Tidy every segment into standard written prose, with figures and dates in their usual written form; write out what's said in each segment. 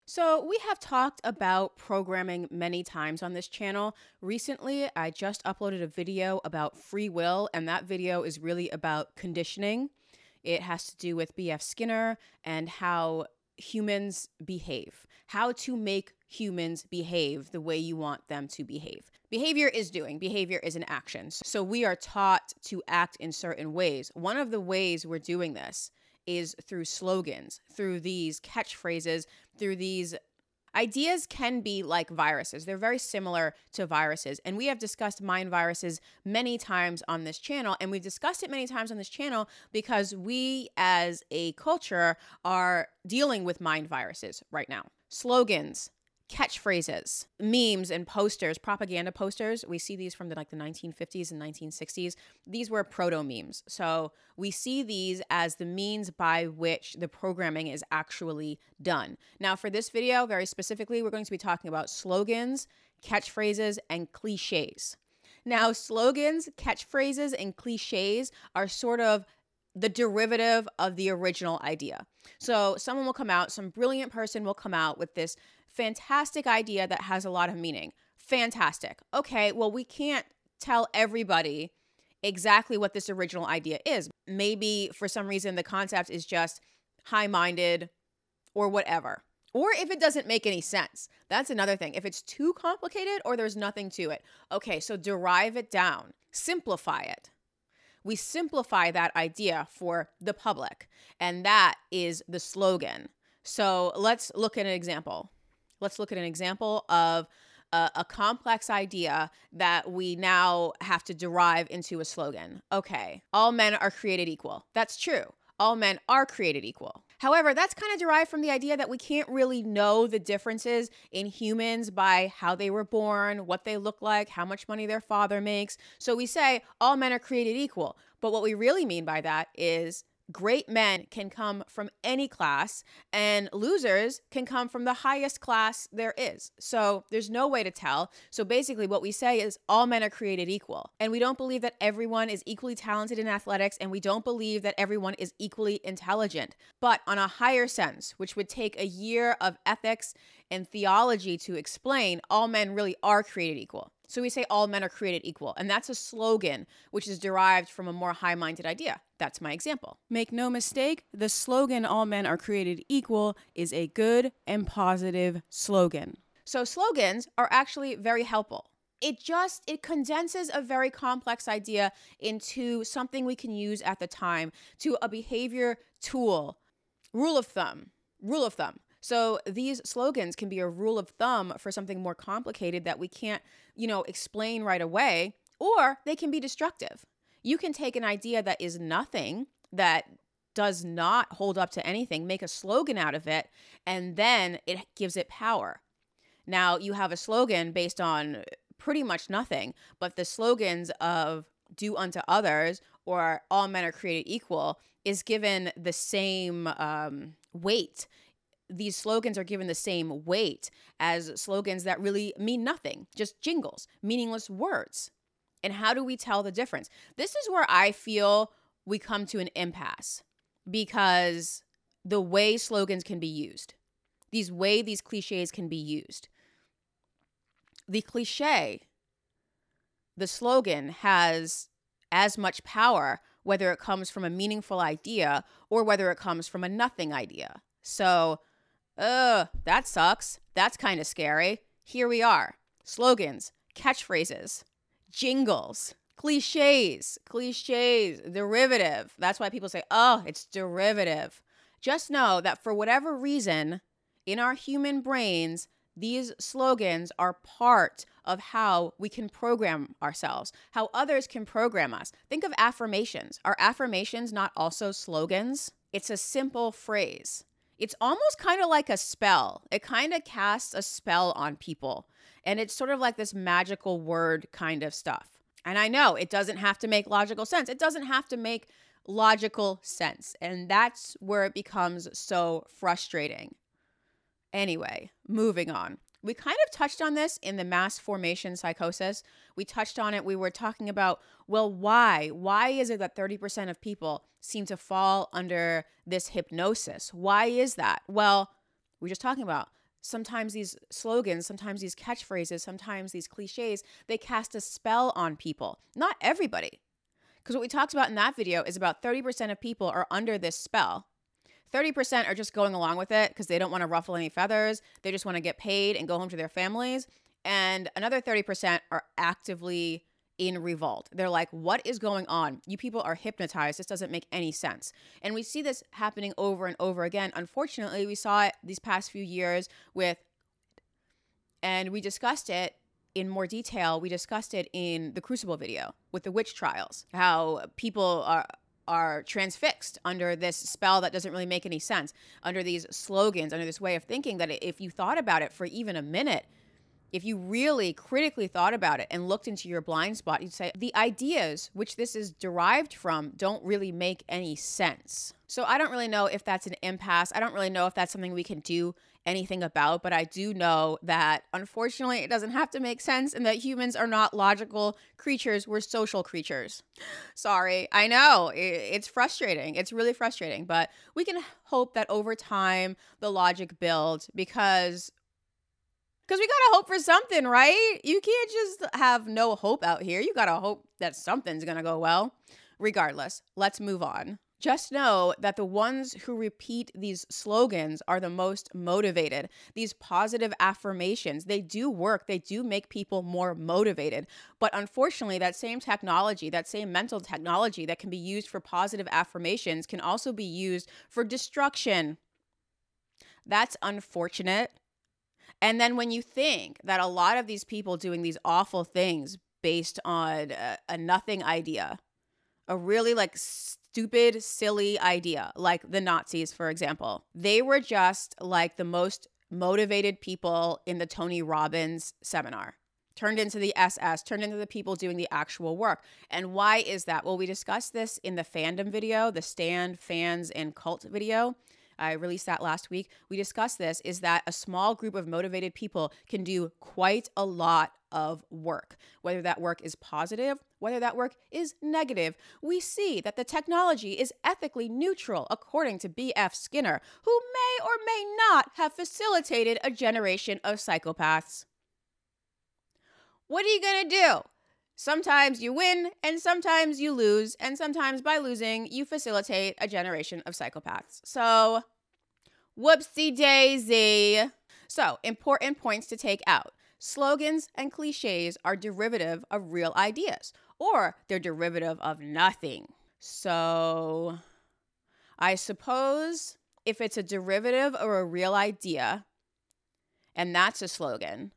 So, we have talked about programming many times on this channel. Recently, I just uploaded a video about free will, and that video is really about conditioning. It has to do with B.F. Skinner and how humans behave, how to make humans behave the way you want them to behave. Behavior is doing, behavior is an action. So, we are taught to act in certain ways. One of the ways we're doing this is through slogans, through these catchphrases, through these ideas can be like viruses. They're very similar to viruses. And we have discussed mind viruses many times on this channel. And we've discussed it many times on this channel because we as a culture are dealing with mind viruses right now. Slogans, catchphrases, memes and posters, propaganda posters. We see these from the 1950s and 1960s. These were proto memes. So we see these as the means by which the programming is actually done. Now for this video, very specifically, we're going to be talking about slogans, catchphrases, and cliches. Now slogans, catchphrases, and cliches are sort of the derivative of the original idea. So someone will come out, some brilliant person will come out with this fantastic idea that has a lot of meaning. Fantastic. Okay, well, we can't tell everybody exactly what this original idea is. Maybe for some reason the concept is just high-minded or whatever. Or if it doesn't make any sense. That's another thing. If it's too complicated or there's nothing to it. Okay, so derive it down. Simplify it. We simplify that idea for the public, and that is the slogan. So let's look at an example. Let's look at an example of a complex idea that we now have to derive into a slogan. Okay, all men are created equal. That's true. All men are created equal. However, that's kind of derived from the idea that we can't really know the differences in humans by how they were born, what they look like, how much money their father makes. So we say all men are created equal. But what we really mean by that is great men can come from any class and losers can come from the highest class there is. So there's no way to tell. So basically what we say is all men are created equal. And we don't believe that everyone is equally talented in athletics, and we don't believe that everyone is equally intelligent. But on a higher sense, which would take a year of ethics and theology to explain, all men really are created equal. So we say all men are created equal, and that's a slogan which is derived from a more high-minded idea. That's my example. Make no mistake, the slogan all men are created equal is a good and positive slogan. So slogans are actually very helpful. It condenses a very complex idea into something we can use at the time, to a behavior tool. Rule of thumb. So these slogans can be a rule of thumb for something more complicated that we can't, explain right away, or they can be destructive. You can take an idea that is nothing, that does not hold up to anything, make a slogan out of it, and then it gives it power. Now you have a slogan based on pretty much nothing, but the slogans of do unto others or all men are created equal is given the same weight. These slogans are given the same weight as slogans that really mean nothing, just jingles, meaningless words. And how do we tell the difference? This is where I feel we come to an impasse, because the way slogans can be used, these cliches can be used. The cliche, the slogan has as much power whether it comes from a meaningful idea or whether it comes from a nothing idea. So, that sucks. That's kind of scary. Here we are. Slogans, catchphrases, jingles, cliches, derivative. That's why people say, oh, it's derivative. Just know that for whatever reason, in our human brains, these slogans are part of how we can program ourselves, how others can program us. Think of affirmations. Are affirmations not also slogans? It's a simple phrase. It's almost kind of like a spell. It kind of casts a spell on people. And it's sort of like this magical word kind of stuff. And I know it doesn't have to make logical sense. It doesn't have to make logical sense. And that's where it becomes so frustrating. Anyway, moving on. We kind of touched on this in the mass formation psychosis. We touched on it. We were talking about, well, why? Why is it that 30% of people seem to fall under this hypnosis? Why is that? Well, we're just talking about Sometimes these slogans, sometimes these catchphrases, sometimes these cliches, they cast a spell on people. Not everybody. Because what we talked about in that video is about 30% of people are under this spell. 30% are just going along with it because they don't want to ruffle any feathers. They just want to get paid and go home to their families. And another 30% are actively in revolt. They're like, what is going on? You people are hypnotized. This doesn't make any sense. And we see this happening over and over again. Unfortunately, we saw it these past few years and we discussed it in more detail. We discussed it in the Crucible video with the witch trials, how people are transfixed under this spell that doesn't really make any sense, under these slogans, under this way of thinking that if you thought about it for even a minute, if you really critically thought about it and looked into your blind spot, you'd say the ideas which this is derived from don't really make any sense. So I don't really know if that's an impasse. I don't really know if that's something we can do anything about, but I do know that unfortunately it doesn't have to make sense and that humans are not logical creatures. We're social creatures. Sorry. I know it's frustrating. It's really frustrating, but we can hope that over time the logic builds because we got to hope for something, right? You can't just have no hope out here. You got to hope that something's going to go well. Regardless, let's move on. Just know that the ones who repeat these slogans are the most motivated. These positive affirmations, they do work. They do make people more motivated. But unfortunately, that same technology, that same mental technology that can be used for positive affirmations can also be used for destruction. That's unfortunate. And then when you think that a lot of these people doing these awful things based on a nothing idea, a really like stupid, silly idea, like the Nazis, for example, they were just like the most motivated people in the Tony Robbins seminar, turned into the SS, turned into the people doing the actual work. And why is that? Well, we discussed this in the fandom video, the Stand, Fans, and Cult video. I released that last week. We discussed this, is that a small group of motivated people can do quite a lot of work, whether that work is positive, whether that work is negative. We see that the technology is ethically neutral, according to B.F. Skinner, who may or may not have facilitated a generation of psychopaths. What are you going to do? Sometimes you win and sometimes you lose, and sometimes by losing, you facilitate a generation of psychopaths. So, whoopsie daisy. So, important points to take out. Slogans and cliches are derivative of real ideas, or they're derivative of nothing. So, I suppose if it's a derivative or a real idea, and that's a slogan,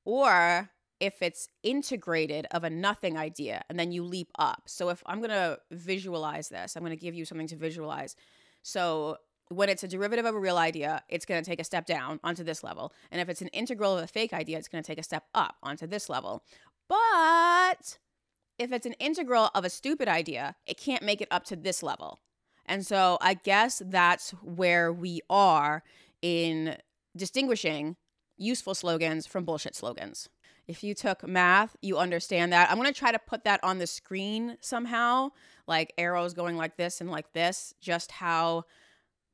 or if it's integrated of a nothing idea and then you leap up. So if I'm going to visualize this, I'm going to give you something to visualize. So when it's a derivative of a real idea, it's going to take a step down onto this level. And if it's an integral of a fake idea, it's going to take a step up onto this level. But if it's an integral of a stupid idea, it can't make it up to this level. And so I guess that's where we are in distinguishing useful slogans from bullshit slogans. If you took math, you understand that. I'm going to try to put that on the screen somehow, like arrows going like this and like this, just how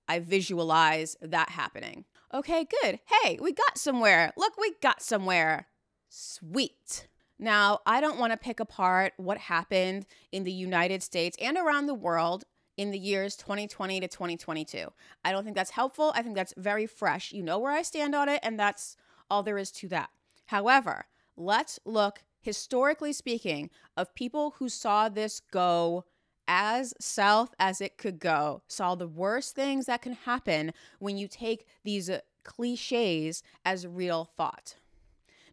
I visualize that happening. Okay, good. Hey, we got somewhere. Look, we got somewhere. Sweet. Now, I don't want to pick apart what happened in the United States and around the world in the years 2020 to 2022. I don't think that's helpful. I think that's very fresh. You know where I stand on it, and that's all there is to that. However, let's look, historically speaking, of people who saw this go as south as it could go, saw the worst things that can happen when you take these cliches as real thought.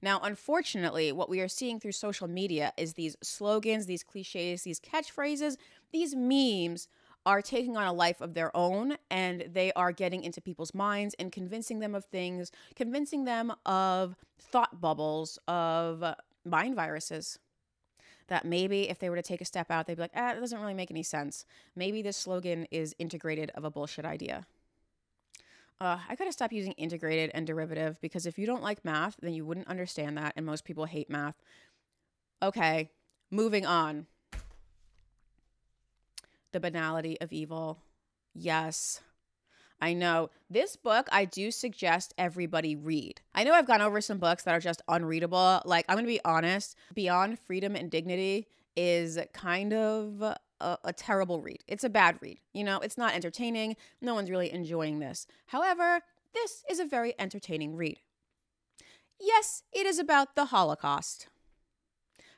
Now, unfortunately, what we are seeing through social media is these slogans, these cliches, these catchphrases, these memes are taking on a life of their own, and they are getting into people's minds and convincing them of things, convincing them of thought bubbles, of mind viruses, that maybe if they were to take a step out, they'd be like, it doesn't really make any sense. Maybe this slogan is integrated of a bullshit idea. I gotta stop using integrated and derivative, because if you don't like math, then you wouldn't understand that, and most people hate math. Okay, moving on. The Banality of Evil. Yes, I know. This book, I do suggest everybody read. I know I've gone over some books that are just unreadable. Like, I'm going to be honest, Beyond Freedom and Dignity is kind of a terrible read. It's a bad read. You know, it's not entertaining. No one's really enjoying this. However, this is a very entertaining read. Yes, it is about the Holocaust.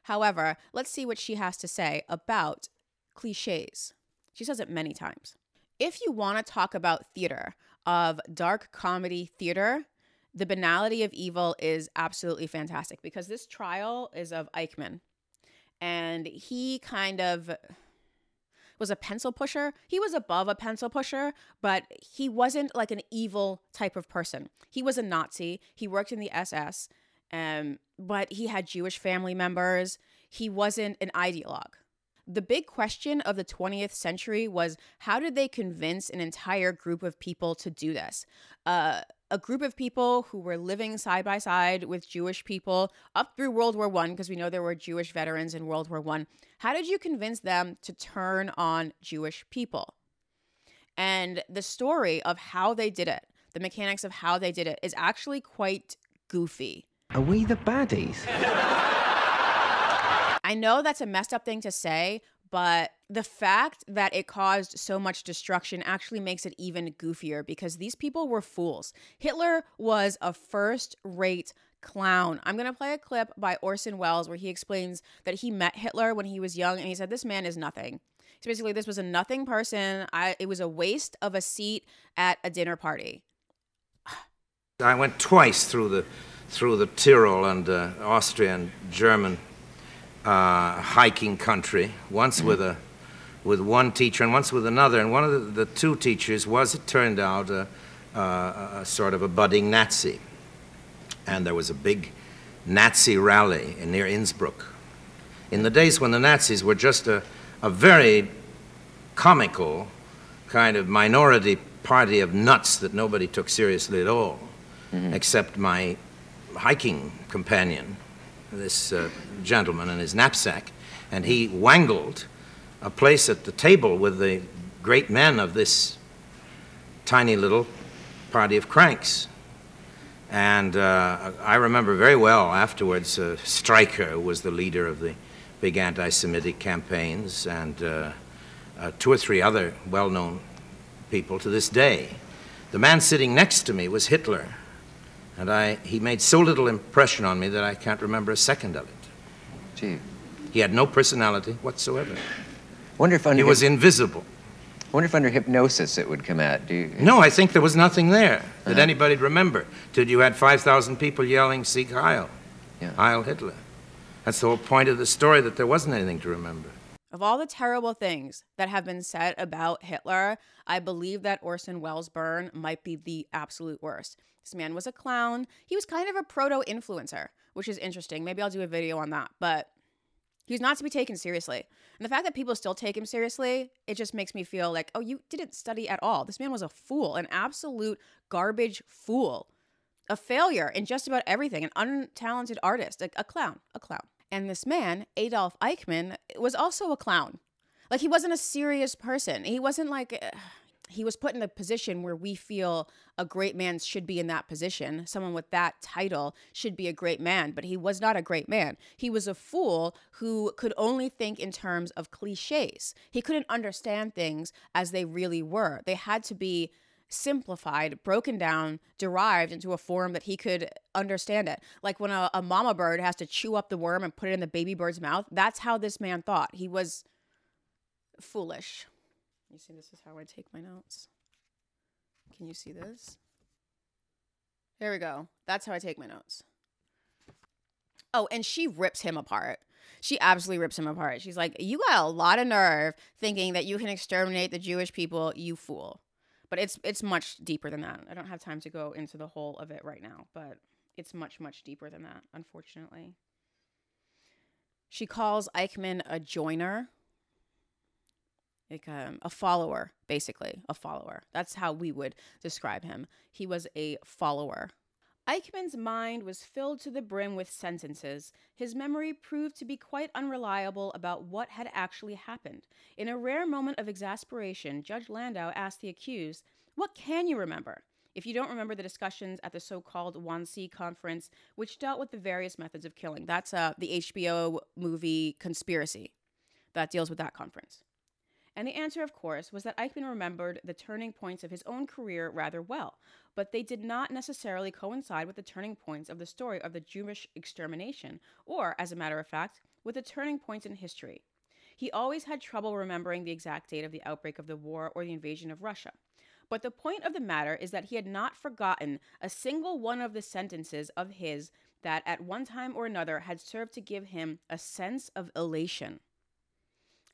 However, let's see what she has to say about cliches. She says it many times. If you want to talk about theater, of dark comedy theater, The Banality of Evil is absolutely fantastic because this trial is of Eichmann. And he kind of was a pencil pusher. He was above a pencil pusher, but he wasn't like an evil type of person. He was a Nazi. He worked in the SS, but he had Jewish family members. He wasn't an ideologue. The big question of the 20th century was, how did they convince an entire group of people to do this? A group of people who were living side by side with Jewish people up through World War I, because we know there were Jewish veterans in World War I. How did you convince them to turn on Jewish people? And the story of how they did it, the mechanics of how they did it, is actually quite goofy. Are we the baddies? I know that's a messed up thing to say, but the fact that it caused so much destruction actually makes it even goofier because these people were fools. Hitler was a first-rate clown. I'm going to play a clip by Orson Welles where he explains that he met Hitler when he was young and he said, this man is nothing. So basically, this was a nothing person. It was a waste of a seat at a dinner party. I went twice through the Tyrol and Austrian, German hiking country, once with one teacher and once with another. And one of the two teachers was, it turned out, a sort of a budding Nazi. And there was a big Nazi rally near Innsbruck. In the days when the Nazis were just a very comical kind of minority party of nuts that nobody took seriously at all, except my hiking companion, this gentleman and his knapsack, and he wangled a place at the table with the great men of this tiny little party of cranks. And I remember very well afterwards, Stryker, who was the leader of the big anti-Semitic campaigns, and two or three other well-known people to this day. The man sitting next to me was Hitler. And he made so little impression on me that I can't remember a second of it. Gee. He had no personality whatsoever. Wonder if he was invisible. Wonder if under hypnosis it would come out. No, I think there was nothing there that anybody'd remember till you had 5,000 people yelling, Sieg Heil, Heil Hitler. That's the whole point of the story, that there wasn't anything to remember. Of all the terrible things that have been said about Hitler, I believe that Orson Welles' burn might be the absolute worst. This man was a clown. He was kind of a proto-influencer, which is interesting. Maybe I'll do a video on that. But he was not to be taken seriously. And the fact that people still take him seriously, it just makes me feel like, oh, you didn't study at all. This man was a fool, an absolute garbage fool. A failure in just about everything, an untalented artist, a clown. And this man, Adolf Eichmann, was also a clown. Like, he wasn't a serious person. He wasn't like... he was put in a position where we feel a great man should be in that position. Someone with that title should be a great man, but he was not a great man. He was a fool who could only think in terms of cliches. He couldn't understand things as they really were. They had to be simplified, broken down, derived into a form that he could understand it. Like when a mama bird has to chew up the worm and put it in the baby bird's mouth. That's how this man thought. He was foolish. You see, this is how I take my notes. Can you see this? There we go. That's how I take my notes. Oh, and she rips him apart. She absolutely rips him apart. She's like, you got a lot of nerve thinking that you can exterminate the Jewish people, you fool. But it's much deeper than that. I don't have time to go into the whole of it right now, but it's much, much deeper than that, unfortunately. She calls Eichmann a joiner. Like a follower, basically, a follower. That's how we would describe him. He was a follower. Eichmann's mind was filled to the brim with sentences. His memory proved to be quite unreliable about what had actually happened. In a rare moment of exasperation, Judge Landau asked the accused, What can you remember? If you don't remember the discussions at the so-called Wannsee Conference, which dealt with the various methods of killing. That's the HBO movie Conspiracy that deals with that conference. And the answer, of course, was that Eichmann remembered the turning points of his own career rather well, but they did not necessarily coincide with the turning points of the story of the Jewish extermination, or, as a matter of fact, with the turning points in history. He always had trouble remembering the exact date of the outbreak of the war or the invasion of Russia. But the point of the matter is that he had not forgotten a single one of the sentences of his that at one time or another had served to give him a sense of elation.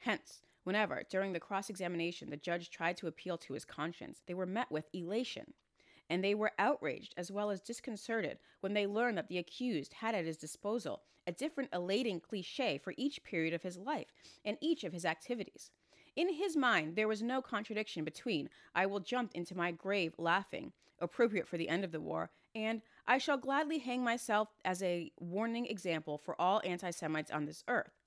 Hence, whenever, during the cross-examination, the judge tried to appeal to his conscience, they were met with elation. And they were outraged as well as disconcerted when they learned that the accused had at his disposal a different elating cliche for each period of his life and each of his activities. In his mind, there was no contradiction between "I will jump into my grave laughing," appropriate for the end of the war, and "I shall gladly hang myself as a warning example for all anti-Semites on this earth,"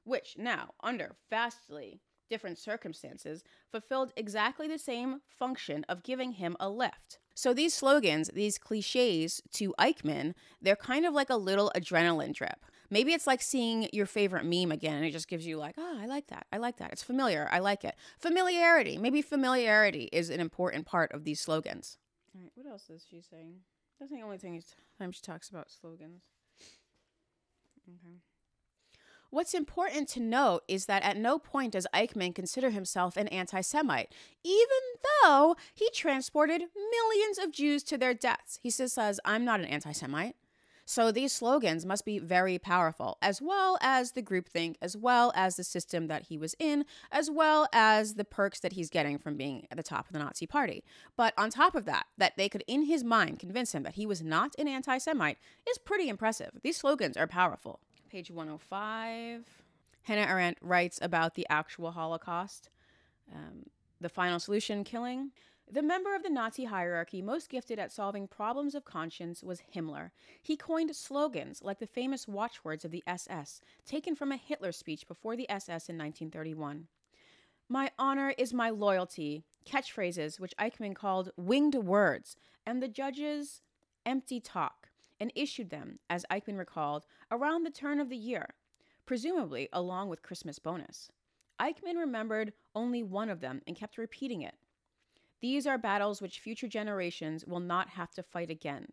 which now, under vastly different circumstances, fulfilled exactly the same function of giving him a lift. So these slogans, these cliches to Eichmann, they're kind of like a little adrenaline drip. Maybe it's like seeing your favorite meme again and it just gives you like, oh, I like that. I like that. It's familiar. I like it. Familiarity. Maybe familiarity is an important part of these slogans. All right, what else is she saying? That's the only time she talks about slogans. Okay. What's important to note is that at no point does Eichmann consider himself an anti-Semite, even though he transported millions of Jews to their deaths. He says, I'm not an anti-Semite. So these slogans must be very powerful, as well as the groupthink, as well as the system that he was in, as well as the perks that he's getting from being at the top of the Nazi party. But on top of that, that they could in his mind convince him that he was not an anti-Semite is pretty impressive. These slogans are powerful. Page 105. Hannah Arendt writes about the actual Holocaust, the final solution killing. The member of the Nazi hierarchy most gifted at solving problems of conscience was Himmler. He coined slogans like the famous watchwords of the SS, taken from a Hitler speech before the SS in 1931. My honor is my loyalty, catchphrases which Eichmann called winged words, and the judges empty talk, and issued them, as Eichmann recalled, around the turn of the year, presumably along with Christmas bonus. Eichmann remembered only one of them and kept repeating it. These are battles which future generations will not have to fight again,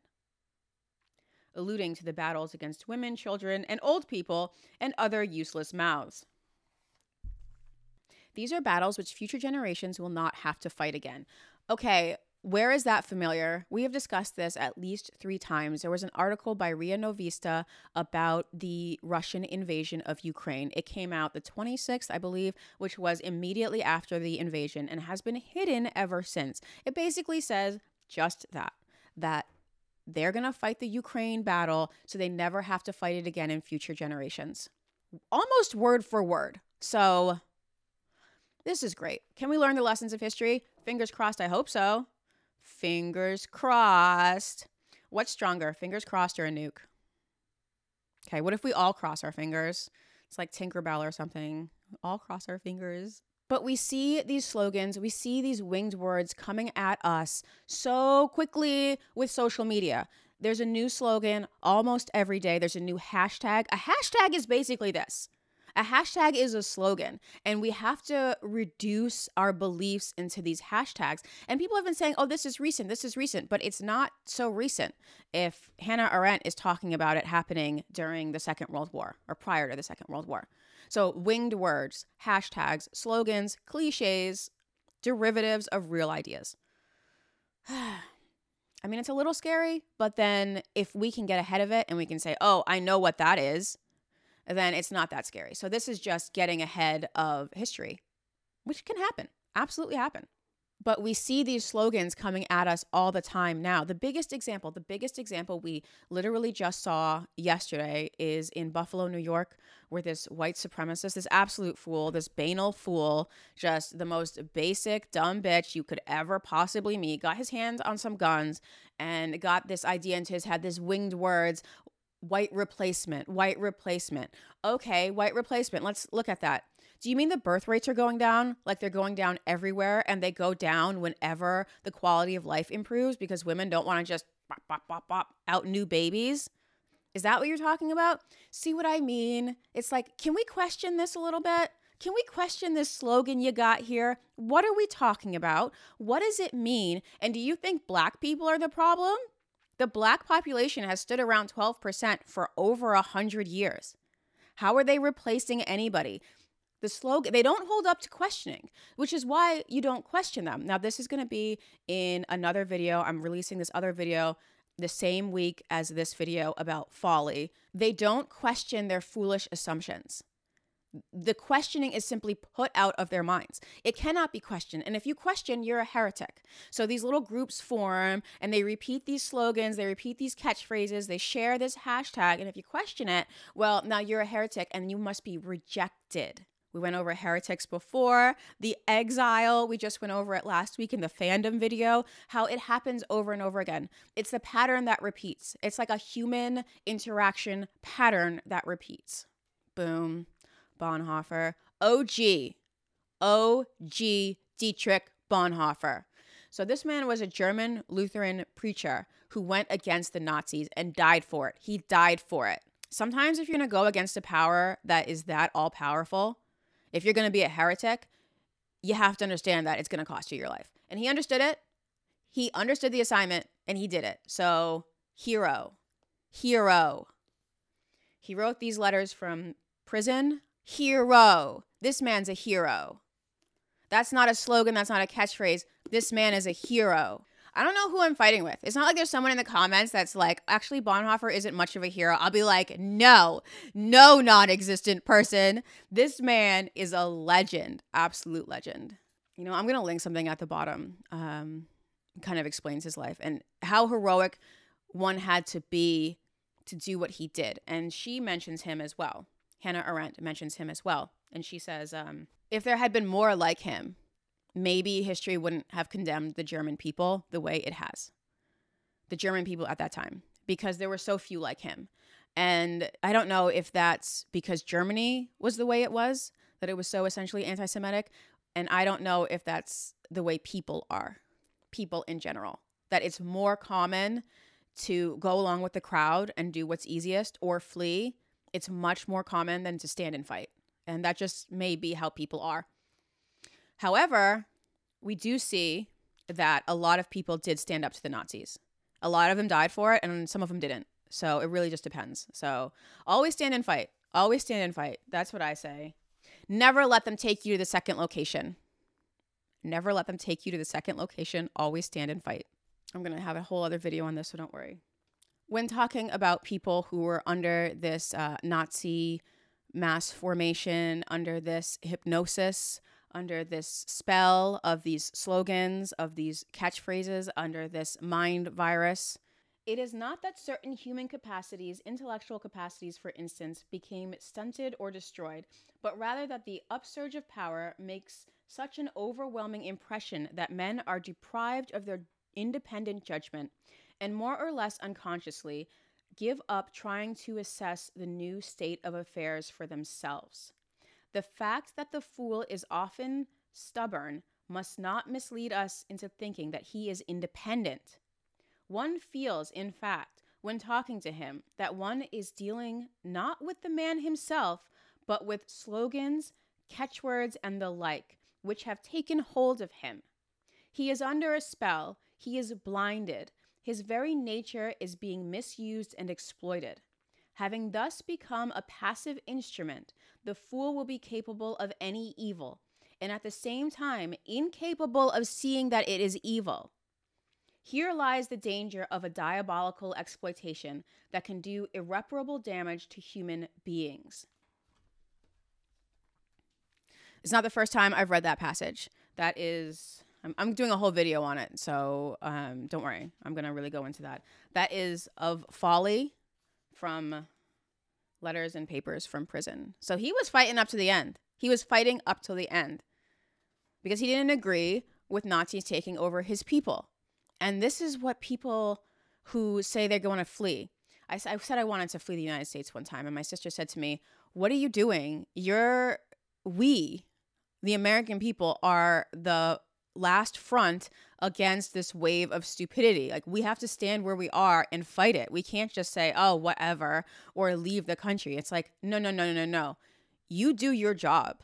alluding to the battles against women, children, and old people and other useless mouths. These are battles which future generations will not have to fight again. Okay, where is that familiar? We have discussed this at least 3 times. There was an article by Ria Novista about the Russian invasion of Ukraine. It came out the 26th, I believe, which was immediately after the invasion and has been hidden ever since. It basically says just that they're going to fight the Ukraine battle so they never have to fight it again in future generations. Almost word for word. So this is great. Can we learn the lessons of history? Fingers crossed, I hope so. Fingers crossed. What's stronger, fingers crossed or a nuke? Okay, what if we all cross our fingers? It's like Tinkerbell or something. All cross our fingers. But we see these slogans, we see these winged words coming at us so quickly with social media. There's a new slogan almost every day. There's a new hashtag. A hashtag is basically this. A hashtag is a slogan, and we have to reduce our beliefs into these hashtags. And people have been saying, oh, this is recent, but it's not so recent if Hannah Arendt is talking about it happening during the Second World War or prior to the Second World War. So winged words, hashtags, slogans, cliches, derivatives of real ideas. I mean, it's a little scary, but then if we can get ahead of it and we can say, oh, I know what that is, then it's not that scary. So this is just getting ahead of history, which can happen, absolutely happen. But we see these slogans coming at us all the time now. The biggest example we literally just saw yesterday is in Buffalo, New York, where this white supremacist, this absolute fool, this banal fool, just the most basic dumb bitch you could ever possibly meet, got his hands on some guns and got this idea into his head, this winged words, white replacement. Okay, white replacement. Let's look at that. Do you mean the birth rates are going down? Like they're going down everywhere, and they go down whenever the quality of life improves because women don't want to just bop, bop, bop, bop, out new babies? Is that what you're talking about? See what I mean? It's like, can we question this a little bit? Can we question this slogan you got here? What are we talking about? What does it mean? And do you think black people are the problem? The black population has stood around 12% for over 100 years. How are they replacing anybody? The slogan, they don't hold up to questioning, which is why you don't question them. Now, this is going to be in another video. I'm releasing this other video the same week as this video about folly. They don't question their foolish assumptions. The questioning is simply put out of their minds. It cannot be questioned. And if you question, you're a heretic. So these little groups form and they repeat these slogans, they repeat these catchphrases, they share this hashtag. And if you question it, well, now you're a heretic and you must be rejected. We went over heretics before. The exile, we just went over it last week in the fandom video, how it happens over and over again. It's the pattern that repeats. It's like a human interaction pattern that repeats. Boom. Bonhoeffer. OG Dietrich Bonhoeffer. So this man was a German Lutheran preacher who went against the Nazis and died for it. He died for it. Sometimes if you're going to go against a power that is that all-powerful, if you're going to be a heretic, you have to understand that it's going to cost you your life. And he understood it. He understood the assignment and he did it. So hero. He wrote these letters from prison. Hero. This man's a hero. That's not a slogan. That's not a catchphrase. This man is a hero. I don't know who I'm fighting with. It's not like there's someone in the comments that's like, actually, Bonhoeffer isn't much of a hero. I'll be like, no non-existent person. This man is a legend, absolute legend. You know, I'm going to link something at the bottom. Kind of explains his life and how heroic one had to be to do what he did. And she mentions him as well. Hannah Arendt mentions him as well. And she says, if there had been more like him, maybe history wouldn't have condemned the German people the way it has. The German people at that time, because there were so few like him. And I don't know if that's because Germany was the way it was, that it was so essentially anti-Semitic. And I don't know if that's the way people are, people in general, that it's more common to go along with the crowd and do what's easiest or flee. It's much more common than to stand and fight. And that just may be how people are. However, we do see that a lot of people did stand up to the Nazis. A lot of them died for it, and some of them didn't. So it really just depends. So always stand and fight. Always stand and fight. That's what I say. Never let them take you to the second location. Never let them take you to the second location. Always stand and fight. I'm going to have a whole other video on this, so don't worry. When talking about people who were under this Nazi mass formation, under this hypnosis, under this spell of these slogans, of these catchphrases, under this mind virus, it is not that certain human capacities, intellectual capacities, for instance, became stunted or destroyed, but rather that the upsurge of power makes such an overwhelming impression that men are deprived of their independent judgment and more or less unconsciously give up trying to assess the new state of affairs for themselves. The fact that the fool is often stubborn must not mislead us into thinking that he is independent. One feels, in fact, when talking to him, that one is dealing not with the man himself, but with slogans, catchwords, and the like, which have taken hold of him. He is under a spell. He is blinded. His very nature is being misused and exploited. Having thus become a passive instrument, the fool will be capable of any evil, and at the same time incapable of seeing that it is evil. Here lies the danger of a diabolical exploitation that can do irreparable damage to human beings. It's not the first time I've read that passage. That is, I'm doing a whole video on it, so don't worry. I'm going to really go into that. That is of Folly from Letters and Papers from Prison. So he was fighting up to the end. He was fighting up till the end because he didn't agree with Nazis taking over his people. And this is what people who say they're going to flee. I said I wanted to flee the United States one time, and my sister said to me, "What are you doing? You're we, the American people, are the last front against this wave of stupidity. Like, we have to stand where we are and fight it. We can't just say, oh, whatever, or leave the country. It's like, no, no, no, no, no, no. You do your job.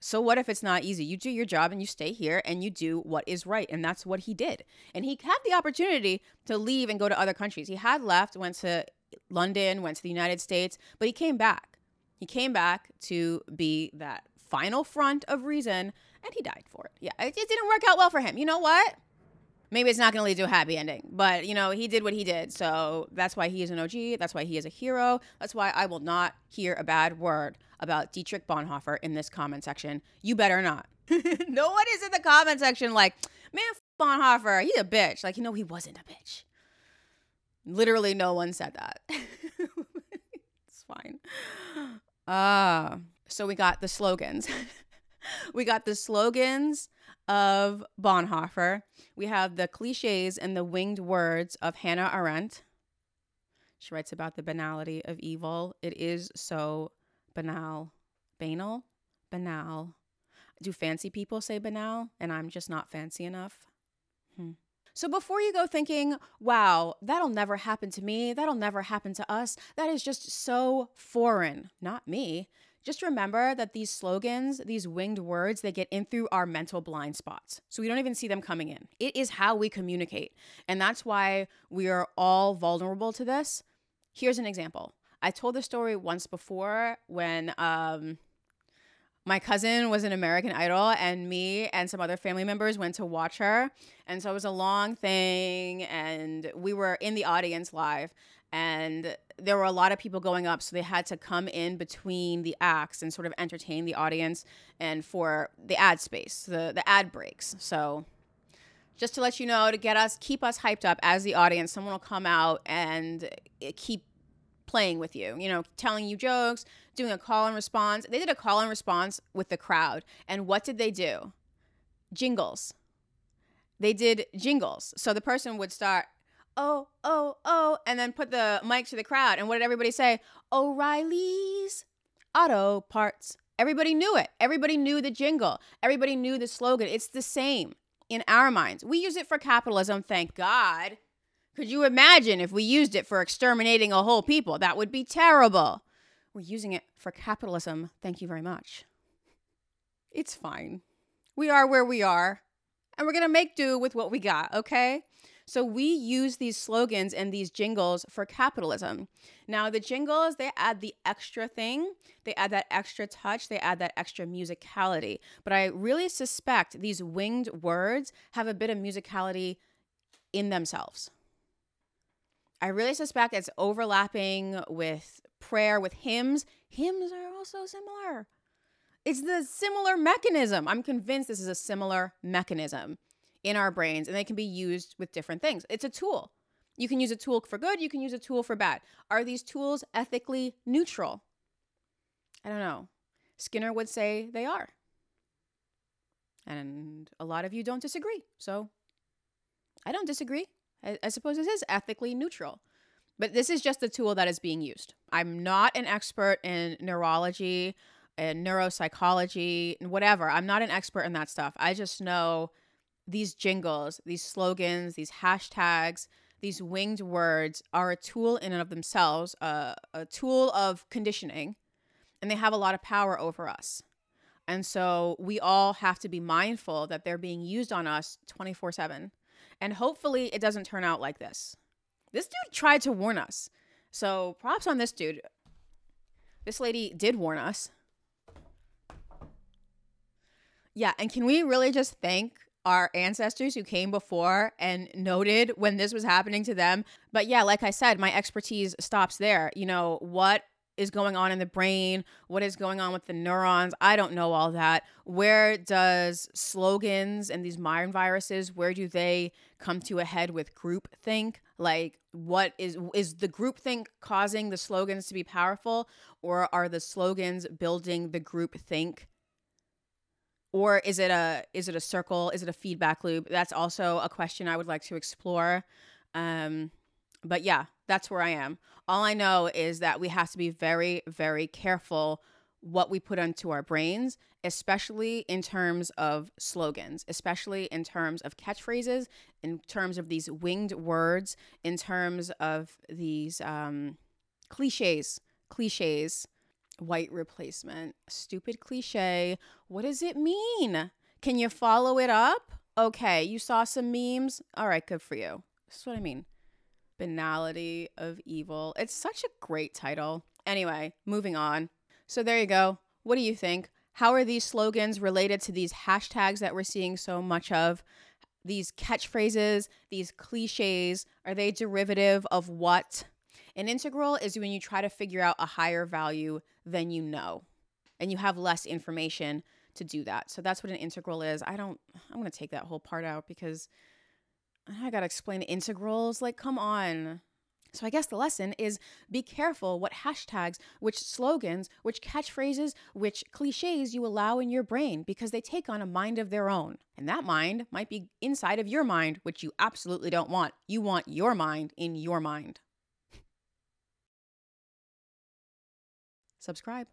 So what if it's not easy? You do your job and you stay here and you do what is right. And that's what he did. And he had the opportunity to leave and go to other countries. He had left, went to London, went to the United States, but he came back. He came back to be that final front of reason, and he died for it. Yeah, it didn't work out well for him. You know what? Maybe it's not going to lead to a happy ending, but, you know, he did what he did. So that's why he is an OG. That's why he is a hero. That's why I will not hear a bad word about Dietrich Bonhoeffer in this comment section. You better not. No one is in the comment section like, man, Bonhoeffer, he's a bitch. Like, you know, he wasn't a bitch. Literally no one said that. It's fine. So we got the slogans. We got the slogans of Bonhoeffer. We have the cliches and the winged words of Hannah Arendt. She writes about the banality of evil. It is so banal. Banal? Banal. Do fancy people say banal? And I'm just not fancy enough. So before you go thinking, wow, that'll never happen to me, that'll never happen to us, that is just so foreign, not me. Just remember that these slogans, these winged words, they get in through our mental blind spots. So we don't even see them coming in. It is how we communicate. And that's why we are all vulnerable to this. Here's an example. I told the story once before when my cousin was an American Idol and me and some other family members went to watch her. And so it was a long thing and we were in the audience live and there were a lot of people going up. So they had to come in between the acts and sort of entertain the audience and for the ad space, the ad breaks. So just to let you know, to keep us hyped up as the audience, someone will come out and keep playing with you, you know, telling you jokes, doing a call and response. They did a call and response with the crowd. And what did they do? Jingles. They did jingles. So the person would start, oh, oh, oh, and then put the mic to the crowd. And what did everybody say? O'Reilly's Auto Parts. Everybody knew it. Everybody knew the jingle. Everybody knew the slogan. It's the same in our minds. We use it for capitalism, thank God. Could you imagine if we used it for exterminating a whole people? That would be terrible. We're using it for capitalism. Thank you very much. It's fine. We are where we are, and we're going to make do with what we got, okay? So we use these slogans and these jingles for capitalism. Now, the jingles, they add the extra thing. They add that extra touch. They add that extra musicality. But I really suspect these winged words have a bit of musicality in themselves. I really suspect it's overlapping with prayer, with hymns. Hymns are also similar. It's the similar mechanism. I'm convinced this is a similar mechanism in our brains, and they can be used with different things. It's a tool. You can use a tool for good. You can use a tool for bad. Are these tools ethically neutral? I don't know. Skinner would say they are. And a lot of you don't disagree. So I don't disagree. I suppose it is ethically neutral. But this is just the tool that is being used. I'm not an expert in neurology and neuropsychology, whatever. I'm not an expert in that stuff. I just know these jingles, these slogans, these hashtags, these winged words are a tool in and of themselves, a tool of conditioning, and they have a lot of power over us. And so we all have to be mindful that they're being used on us 24/7. And hopefully it doesn't turn out like this. This dude tried to warn us. So props on this dude. This lady did warn us. Yeah, and can we really just thank our ancestors who came before and noted when this was happening to them? But yeah, like I said, my expertise stops there. You know, what is going on in the brain? What is going on with the neurons? I don't know all that. Where does slogans and these mind viruses, where do they come to a head with groupthink? Like, what is the groupthink causing the slogans to be powerful, or are the slogans building the groupthink? Or is it a circle? Is it a feedback loop? That's also a question I would like to explore. But yeah, that's where I am. All I know is that we have to be very, very careful what we put into our brains, especially in terms of slogans, especially in terms of catchphrases, in terms of these winged words, in terms of these cliches, white replacement, stupid cliche. What does it mean? Can you follow it up? Okay, you saw some memes? All right, good for you. That's what I mean. Banality of Evil. It's such a great title. Anyway, moving on. So there you go. What do you think? How are these slogans related to these hashtags that we're seeing so much of? These catchphrases, these cliches, are they derivative of what? An integral is when you try to figure out a higher value than you know, and you have less information to do that. So that's what an integral is. I'm going to take that whole part out because I got to explain integrals. Like, come on. So I guess the lesson is be careful what hashtags, which slogans, which catchphrases, which cliches you allow in your brain, because they take on a mind of their own. And that mind might be inside of your mind, which you absolutely don't want. You want your mind in your mind. Subscribe.